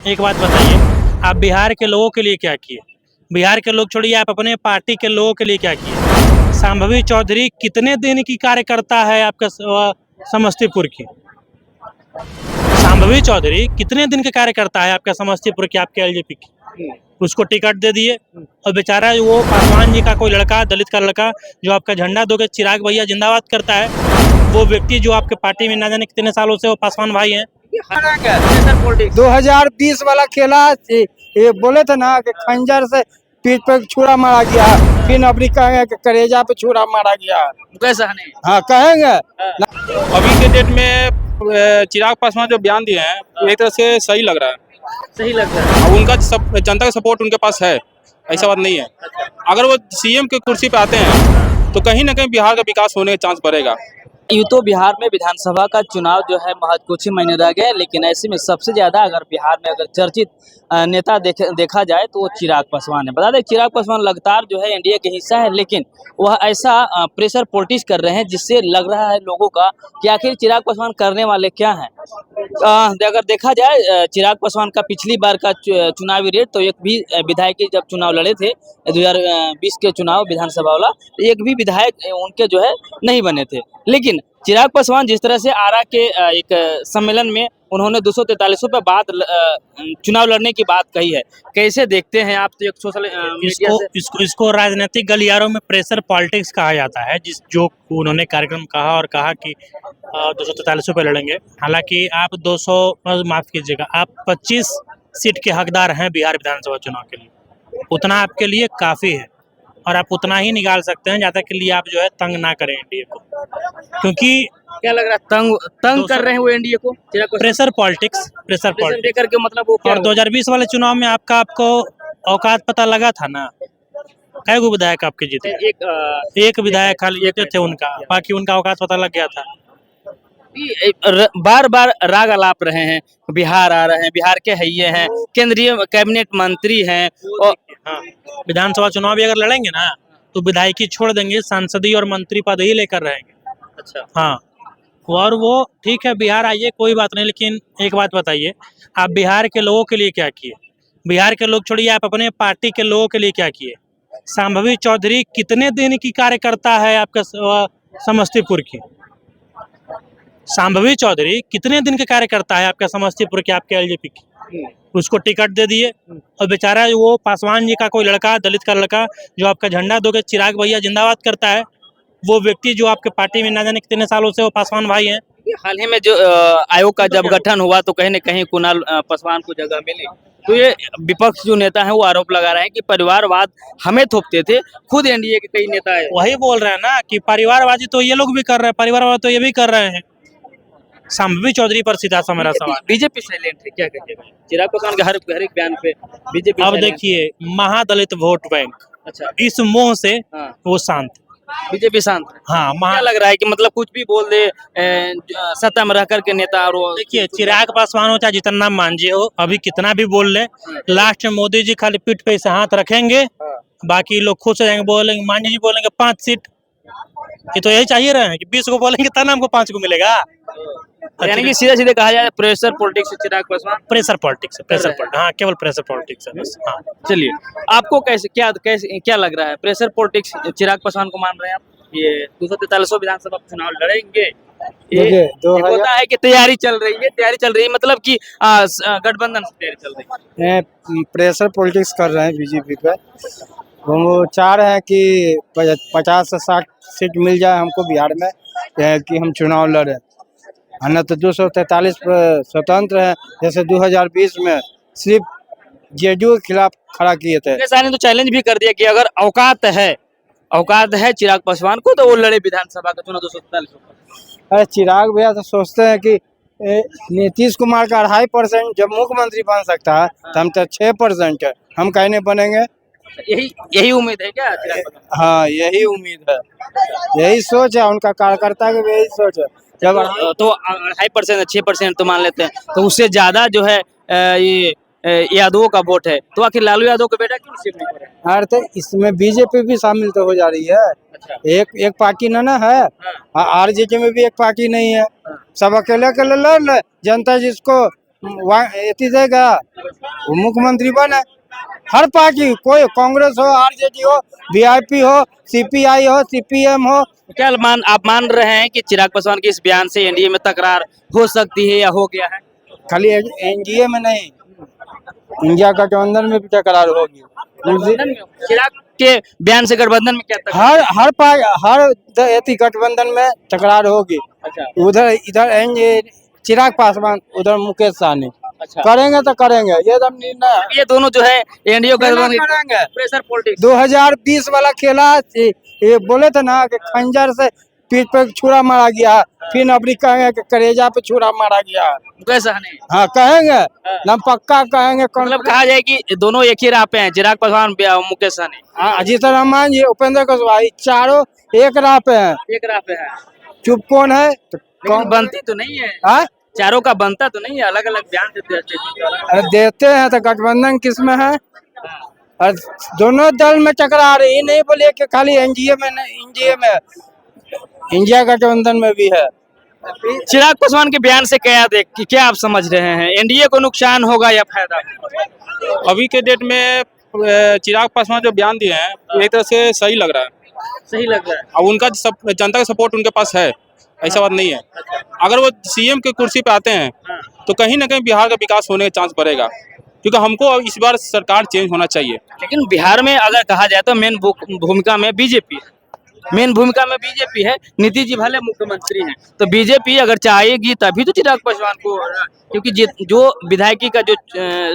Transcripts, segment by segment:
एक बात बताइए, आप बिहार के लोगों के लिए क्या किए? बिहार के लोग छोड़िए, आप अपने पार्टी के लोगों के लिए क्या किए? शांभवी चौधरी कितने दिन की कार्यकर्ता है आपका समस्तीपुर की? शांभवी चौधरी कितने दिन के कार्यकर्ता है आपका समस्तीपुर की, आपके एलजेपी की? उसको टिकट दे दिए और बेचारा वो पासवान जी का कोई लड़का, दलित का लड़का, जो आपका झंडा दो के चिराग भैया जिंदाबाद करता है, वो व्यक्ति जो आपके पार्टी में ना जाने कितने सालों से वो पासवान भाई हैं। 2020 वाला खेला, ये बोले थे ना कि खंजर से पीठ पे छुरा मारा गया, फिर अपनी कहेंगे कि करेजा पे छुरा मारा गया। कैसा नहीं? हाँ कहेंगे। अभी के डेट में चिराग पासवान जो बयान दिए हैं एक तरह से सही लग रहा है। सही लगता है। अब उनका जनता का सपोर्ट उनके पास है, ऐसा बात नहीं है। अगर वो सीएम के कुर्सी पे आते हैं तो कहीं ना कहीं बिहार का विकास होने का चांस बढ़ेगा। यूँ तो बिहार में विधानसभा का चुनाव जो है महज कुछ ही महीने रह गए, लेकिन ऐसे में सबसे ज्यादा अगर बिहार में अगर चर्चित नेता देखा जाए तो वो चिराग पासवान है। बता दें चिराग पासवान लगातार जो है एनडीए के हिस्सा है, लेकिन वह ऐसा प्रेशर पॉलिटिक्स कर रहे हैं जिससे लग रहा है लोगों का कि आखिर चिराग पासवान करने वाले क्या हैं। अगर देखा जाए चिराग पासवान का पिछली बार का चुनावी रेट, तो एक भी विधायक जब चुनाव लड़े थे 2020 के चुनाव विधानसभा वाला, एक भी विधायक उनके जो है नहीं बने थे। लेकिन चिराग पासवान जिस तरह से आरा के एक सम्मेलन में उन्होंने 243 पे बात चुनाव लड़ने की बात कही है, कैसे देखते हैं आप? तो एक सोशल इसको राजनीतिक गलियारों में प्रेशर पॉलिटिक्स कहा जाता है, जो उन्होंने कार्यक्रम कहा और कहा कि 243 पे लड़ेंगे। हालांकि आप 200 माफ कीजिएगा, आप 25 सीट के हकदार हैं बिहार विधानसभा चुनाव के लिए, उतना आपके लिए काफी है और आप उतना ही निकाल सकते हैं, ज्यादा के लिए आप जो है तंग ना करें एनडीए को, क्योंकि क्या लग रहा है तंग कर रहे हैं वो एनडीए को? प्रेशर पॉलिटिक्स देकर के मतलब वो क्या और 2020 वाले चुनाव में आपको औकात पता लगा था ना? कई गो विधायक आपके जीते? एक विधायक खाली एक थे उनका, बाकी उनका औकात पता लग गया था। बार बार राग अलाप रहे हैं, बिहार आ रहे हैं, बिहार के हैये हैं, केंद्रीय कैबिनेट मंत्री हैं, और हाँ, विधानसभा चुनाव भी अगर लड़ेंगे ना तो विधायकी छोड़ देंगे, सांसदीय और मंत्री पद ही लेकर रहेंगे। अच्छा हाँ, और वो ठीक है, बिहार आइए कोई बात नहीं, लेकिन एक बात बताइए, आप बिहार के लोगों के लिए क्या किए? बिहार के लोग छोड़िए, आप अपने पार्टी के लोगों के लिए क्या किए? शांभवी चौधरी कितने दिन की कार्यकर्ता है आपका समस्तीपुर की? शांभवी चौधरी कितने दिन के कार्यकर्ता है आपका समस्तीपुर के, आपके एलजेपी की? उसको टिकट दे दिए और बेचारा वो पासवान जी का कोई लड़का, दलित का लड़का, जो आपका झंडा दो के चिराग भैया जिंदाबाद करता है, वो व्यक्ति जो आपके पार्टी में ना जाने कितने सालों से वो पासवान भाई हैं। हाल ही में जो आयोग का जब गठन हुआ तो कहीं न कहीं कुणाल पासवान को जगह मिली, तो ये विपक्ष जो नेता है वो आरोप लगा रहे हैं कि परिवारवाद हमें थोपते थे, खुद एनडीए के कई नेता है वही बोल रहे हैं ना कि परिवारवादी तो ये लोग भी कर रहे हैं, परिवारवाद तो ये भी कर रहे हैं। शांभवी चौधरी पर सीधा सा मेरा सवाल। बीजेपी साइलेंट है, क्या कहिएगा? चिराग पासवान के हर एक बयान पे बीजेपी अब देखिए, महादलित वोट बैंक, अच्छा, इस मोह से हाँ, वो शांत, बीजेपी शांत है। हाँ। क्या लग रहा है कि मतलब कुछ भी बोल दे सत्ता में रह करके नेता, और देखिए, चिराग पासवान हो चाहे जितना मांझी हो, अभी कितना भी बोल ले, लास्ट में मोदी जी खाली पीठ पे से हाथ रखेंगे, बाकी लोग खुश हो जाएंगे, बोलेंगे मांझी जी बोलेंगे 5 सीट। ये तो यही चाहिए रहे हैं कि 20 को बोलेंगे तब हमको 5 को मिलेगा। यानी कि सीधे सीधे कहा जाए pressure politics Chirag Paswan, pressure politics, हाँ, केवल प्रेशर पॉलिटिक्स है बस। हाँ, चलिए, आपको क्या लग रहा है? प्रेशर पॉलिटिक्स चिराग पासवान को मान रहे हैं आप? ये 243 विधानसभा चुनाव लड़ेंगे, ये होता है कि तैयारी चल रही है, मतलब कि गठबंधन से तैयारी चल रही है। प्रेशर पॉलिटिक्स कर रहे हैं बीजेपी पे, वो चाह रहे हैं कि 50 से 60 सीट मिल जाए हमको बिहार में, कि हम चुनाव लड़े, न तो 243 स्वतंत्र है, जैसे 2020 में सिर्फ जेडीयू के खिलाफ खड़ा किए थे। ने तो चैलेंज भी कर दिया कि अगर औकात है चिराग पासवान को तो वो लड़े विधानसभा का चुनाव 243। अरे चिराग भैया तो सोचते हैं कि नीतीश कुमार का 2.5% जब मुख्यमंत्री बन सकता है तो हम तो 6% है, हम कहीं नहीं बनेंगे। यही उम्मीद है क्या चिराग पासवान? हाँ, यही उम्मीद है, यही सोच है उनका, कार्यकर्ता की भी यही सोच है। जब तो 2.5% 6% तो मान लेते हैं, तो उससे ज्यादा जो है ये यादवों का वोट है, तो आखिर लालू यादव का बेटा क्यों रिसीव नहीं कर रहा है? अरे तो इसमें बीजेपी भी शामिल तो हो जा रही है। अच्छा। एक पार्टी ना है, आरजेडी में भी एक पार्टी नहीं है, सब अकेले अकेले लड़ ले, जनता जिसको एती देगा वो मुख्यमंत्री बने। हर पार्टी, कोई कांग्रेस हो, आरजेडी हो, वीआईपी हो, सीपीआई हो, सीपीएम हो। क्या आप मान रहे हैं कि चिराग पासवान के इस बयान से एनडीए में तकरार हो सकती है या हो गया है? खाली एनडीए में नहीं, इंडिया गठबंधन में भी तकरार होगी। चिराग के बयान से गठबंधन में क्या तकरार? हर एती गठबंधन में तकरार होगी। अच्छा उधर इधर चिराग पासवान, उधर मुकेश सहनी। अच्छा, करेंगे तो करेंगे, ये दम निर्णय है। ये दोनों जो है एनडीए गठबंधन करेंगे। प्रेशर पॉलिटिक्स 2020 वाला खेला, ये बोले थे ना कि खंजर से पीठ पे छुरा मारा गया, फिर अपनी कहेंगे कि करेजा पे छुरा मारा गया। मुकेश सहनी, हाँ कहेंगे, हम पक्का कहेंगे। मतलब कहा जाए कि दोनों एक ही राह पे हैं, चिराग पासवान मुकेश सहनी अजीत रहमान जी, उपेंद्र कुशवाहा, चारों एक राह पे हैं। एक राह पे है, चुप कौन है तो लेकिन बनती तो नहीं है, हाँ? चारों का बनता तो नहीं है, अलग अलग बयान देते हैं। अरे देते हैं तो गठबंधन किस में है? और दोनों दल में टकरार, ये नहीं बोले कि खाली एनडीए में नहीं, एनडीए में, इंडिया गठबंधन में भी है। चिराग पासवान के बयान से क्या आप समझ रहे हैं, एनडीए को नुकसान होगा या फायदा? अभी के डेट में चिराग पासवान जो बयान दिए हैं एक तरह से सही लग रहा है। सही लग रहा है। अब उनका जनता का सपोर्ट उनके पास है, ऐसा बात नहीं है। अगर वो सीएम के कुर्सी पे आते हैं तो कहीं ना कहीं बिहार का विकास होने का चांस बढ़ेगा, क्योंकि हमको अब इस बार सरकार चेंज होना चाहिए। लेकिन बिहार में अगर कहा जाए तो मेन भूमिका में बीजेपी है, मेन भूमिका में बीजेपी है। नीतीश जी भले मुख्यमंत्री हैं, तो बीजेपी अगर चाहेगी तभी तो चिराग पासवान को, क्योंकि जो विधायकी का जो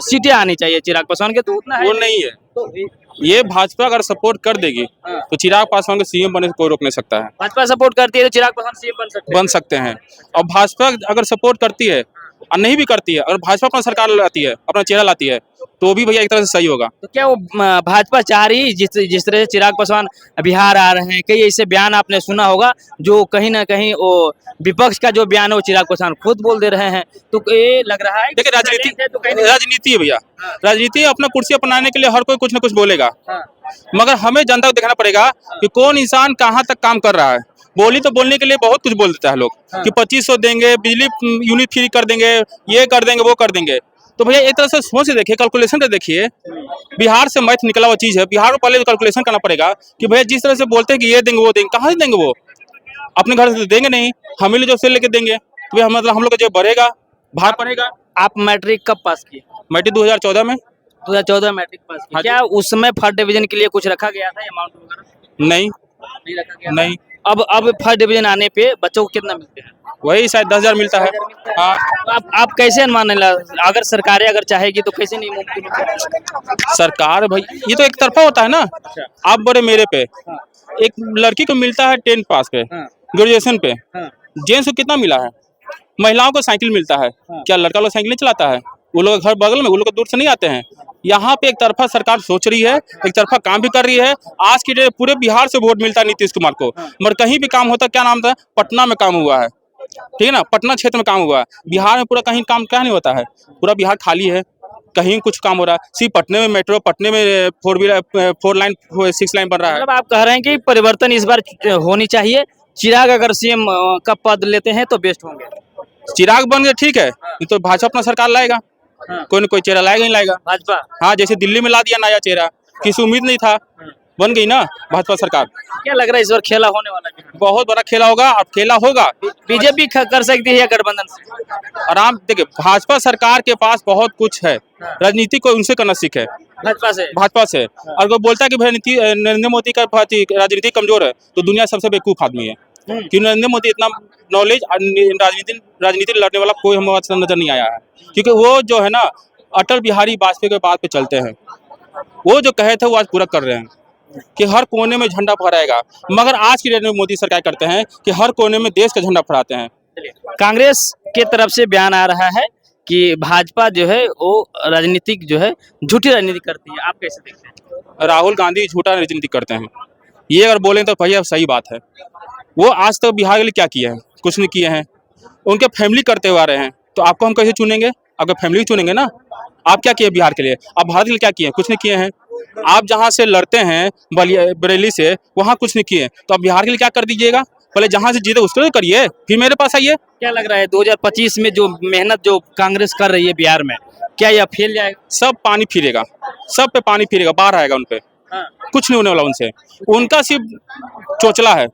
सीटें आनी चाहिए चिराग पासवान के, तो उतना है वो नहीं है। तो ये भाजपा अगर सपोर्ट कर देगी हाँ। तो चिराग पासवान को सीएम बनने से कोई रोक नहीं सकता है। भाजपा सपोर्ट करती है तो चिराग पासवान सीएम बन सकते हैं। और भाजपा अगर सपोर्ट करती है और नहीं भी करती है, अगर भाजपा अपना सरकार लाती है, अपना चेहरा लाती है, तो भी भैया एक तरह से सही होगा। तो क्या वो भाजपा चाह रही, जिस तरह से चिराग पासवान बिहार आ रहे हैं, कई ऐसे बयान आपने सुना होगा जो कहीं ना कहीं वो विपक्ष का जो बयान है वो चिराग पासवान खुद बोल दे रहे हैं, तो ये लग रहा है देखिए राजनीति है भैया, राजनीति अपना कुर्सी अपनाने के लिए हर कोई कुछ ना कुछ बोलेगा, मगर हमें जनता को देखना पड़ेगा कि कौन इंसान कहाँ तक काम कर रहा है। बोली तो बोलने के लिए बहुत कुछ बोल देता है लोग कि 2500 देंगे, बिजली यूनिट फ्री कर देंगे, ये कर देंगे, वो कर देंगे। तो भैया एक तरह से सोच से देखिए, कैलकुलेशन कर देखिए। बिहार से मैथ निकला हुआ चीज है, बिहार को पहले कैलकुलेशन करना पड़ेगा कि भैया जिस तरह से बोलते हैं कि ये देंगे वो देंगे, कहाँ से देंगे? वो अपने घर से देंगे नहीं, हम ही जो से लेके देंगे, तो भैया मतलब हम लोग का जो बढ़ेगा, भार पड़ेगा। आप मैट्रिक कब पास किए? मैट्रिक 2014 में। 2014 मैट्रिक पास किए। हाँ जी। क्या उस समय फर्स्ट डिवीजन के लिए कुछ रखा गया था अमाउंट वगैरह? नहीं नहीं रखा गया था? नहीं, अब फर्स्ट डिवीजन आने पे बच्चों को कितना मिलते हैं? वही शायद 10,000 मिलता है। हाँ, तो आप कैसे अनुमान अगर सरकारें अगर चाहेगी तो कैसे नहीं मुमकिन होगा? सरकार भाई ये तो एक तरफा होता है ना। आप बड़े मेरे पे, एक लड़की को मिलता है 10 पास पे, ग्रेजुएशन पे, जेंट्स को कितना मिला है? महिलाओं को साइकिल मिलता है, क्या लड़का लोग साइकिल नहीं चलाता है? वो लोग घर बगल में, वो लोग दूर से नहीं आते हैं। यहाँ पे एक तरफा सरकार सोच रही है, एक तरफा काम भी कर रही है। आज की डेट पूरे बिहार से वोट मिलता है नीतीश कुमार को, मगर कहीं भी काम होता, क्या नाम था, पटना में काम हुआ है, ठीक है ना, पटना क्षेत्र में काम हुआ है। बिहार में पूरा कहीं काम क्या नहीं होता है, पूरा बिहार खाली है, कहीं कुछ काम हो रहा है। सिर्फ पटने में मेट्रो, पटने में 4 लाइन 6 लाइन बन रहा है। मतलब आप कह रहे हैं कि परिवर्तन इस बार होनी चाहिए, चिराग अगर सीएम का पद लेते हैं तो बेस्ट होंगे। चिराग बन गए ठीक है, नहीं तो भाजपा अपना सरकार लाएगा, कोई न कोई चेहरा लाएगा ही लाएगा। भाजपा, हाँ, जैसे दिल्ली में ला दिया नया चेहरा, किसी उम्मीद नहीं था, बन गई ना भाजपा सरकार। क्या लग रहा है इस बार खेला होने वाला है? बहुत बड़ा खेला होगा, अब खेला होगा। बीजेपी कर सकती है या गठबंधन से? आराम देखिए, भाजपा सरकार के पास बहुत कुछ है, राजनीति को उनसे करना सीखे, भाजपा से। और वो बोलता है कि भाई नरेंद्र मोदी का राजनीति कमजोर है, तो दुनिया सबसे बेवकूफ आदमी है, क्योंकि नरेंद्र मोदी इतना नॉलेज राजनीति लड़ने वाला कोई हमारे नजर नहीं आया है। क्योंकि वो जो है ना, अटल बिहारी वाजपेयी के बात पे चलते हैं, वो जो कहे थे वो आज पूरा कर रहे हैं कि हर कोने में झंडा फहराएगा। मगर आज की डेट में मोदी सरकार करते हैं कि हर कोने में देश का झंडा फहराते हैं। कांग्रेस के तरफ से बयान आ रहा है कि भाजपा जो है वो राजनीतिक जो है झूठी राजनीति करती है, आप कैसे देखते हैं? राहुल गांधी झूठा राजनीति करते हैं, ये अगर बोलें तो भैया सही बात है। वो आज तक बिहार के लिए क्या किए हैं? कुछ नहीं किए हैं। उनके फैमिली करते हुए आ रहे हैं, तो आपको हम कैसे चुनेंगे? आपका फैमिली चुनेंगे ना। आप क्या किए बिहार के लिए? आप भारत के लिए क्या किए हैं? कुछ नहीं किए हैं। आप जहाँ से लड़ते हैं बरेली से, वहाँ कुछ नहीं किए, तो आप बिहार के लिए क्या कर दीजिएगा? पहले जहाँ से जीते उसको तो करिए, फिर मेरे पास आइए। क्या लग रहा है 2025 में जो मेहनत जो कांग्रेस कर रही है बिहार में, क्या यह फेल जाएगा? सब पानी फिरेगा, सब पे पानी फिरेगा, बाढ़ आएगा उन पे, हाँ। कुछ नहीं होने वाला उनसे। उनका सिर्फ चोचला है।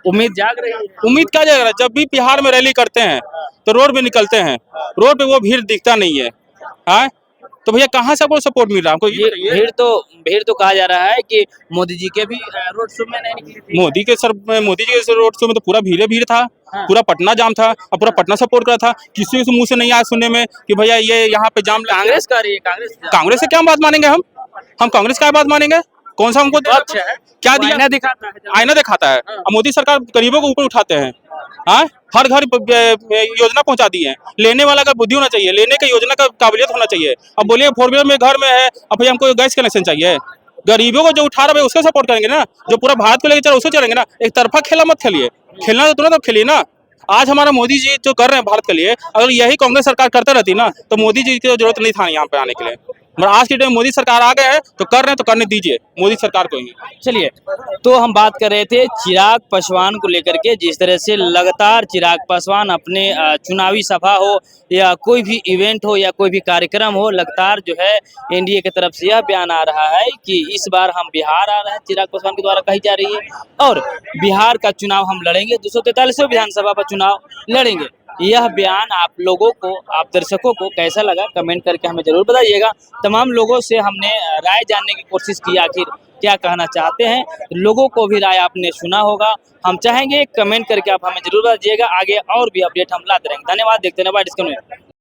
उम्मीद जाग रही है। उम्मीद क्या जाएगा? जब भी बिहार में रैली करते हैं तो रोड पे निकलते हैं, रोड पे वो भीड़ दिखता नहीं है। हाँ, तो भैया कहाँ से आपको सपोर्ट मिल रहा है? हमको ये ये बताइए। भीड़ तो कहा जा रहा है कि मोदी जी के भी रोड शो में नहीं निकली थी। मोदी के रोड शो में तो पूरा भीड़ था। हाँ। पूरा पटना जाम था और पूरा पटना सपोर्ट करा था। किसी के मुंह से नहीं आया सुनने में कि भैया ये यहाँ पे जाम लगा। कांग्रेस कर रही है, कांग्रेस से क्या बात मानेंगे हम कांग्रेस का बात मानेंगे? कौन सा हमको पक्ष है, क्या वो दिया? आईना दिखाता है। आईना दिखाता है। हाँ। और मोदी सरकार गरीबों को ऊपर उठाते हैं। हाँ, हर घर योजना पहुंचा दी है। लेने वाला का बुद्धि होना चाहिए, लेने का योजना का काबिलियत होना चाहिए। अब बोलिए 4 व्हीलर में घर में है, अब भैया हमको गैस कनेक्शन चाहिए। गरीबों को जो उठा रहा है उसको सपोर्ट करेंगे ना, जो पूरा भारत को लेकर चल उसको चलेंगे ना। एक तरफा खेला मत खेलिए, खेलना तो तुरंत खेलिए ना। आज हमारा मोदी जी जो कर रहे हैं भारत के लिए, अगर यही कांग्रेस सरकार करते रहती ना तो मोदी जी की जरूरत नहीं था यहाँ पे आने के लिए। मगर आज के टाइम मोदी सरकार आ गए हैं तो कर रहे हैं, तो करने दीजिए मोदी सरकार को ही। चलिए, तो हम बात कर रहे थे चिराग पासवान को लेकर के। जिस तरह से लगातार चिराग पासवान अपने चुनावी सभा हो या कोई भी इवेंट हो या कोई भी कार्यक्रम हो, लगातार जो है एनडीए की तरफ से यह बयान आ रहा है कि इस बार हम बिहार आ रहे हैं, चिराग पासवान के द्वारा कही जा रही है, और बिहार का चुनाव हम लड़ेंगे, 243 विधानसभा का चुनाव लड़ेंगे। यह बयान आप लोगों को, आप दर्शकों को कैसा लगा, कमेंट करके हमें जरूर बताइएगा। तमाम लोगों से हमने राय जानने की कोशिश की, आखिर क्या कहना चाहते हैं। लोगों को भी राय आपने सुना होगा, हम चाहेंगे कमेंट करके आप हमें जरूर बताइएगा। आगे और भी अपडेट हम लाते रहेंगे। धन्यवाद। देखते रहें बाय डिस्कनेक्ट।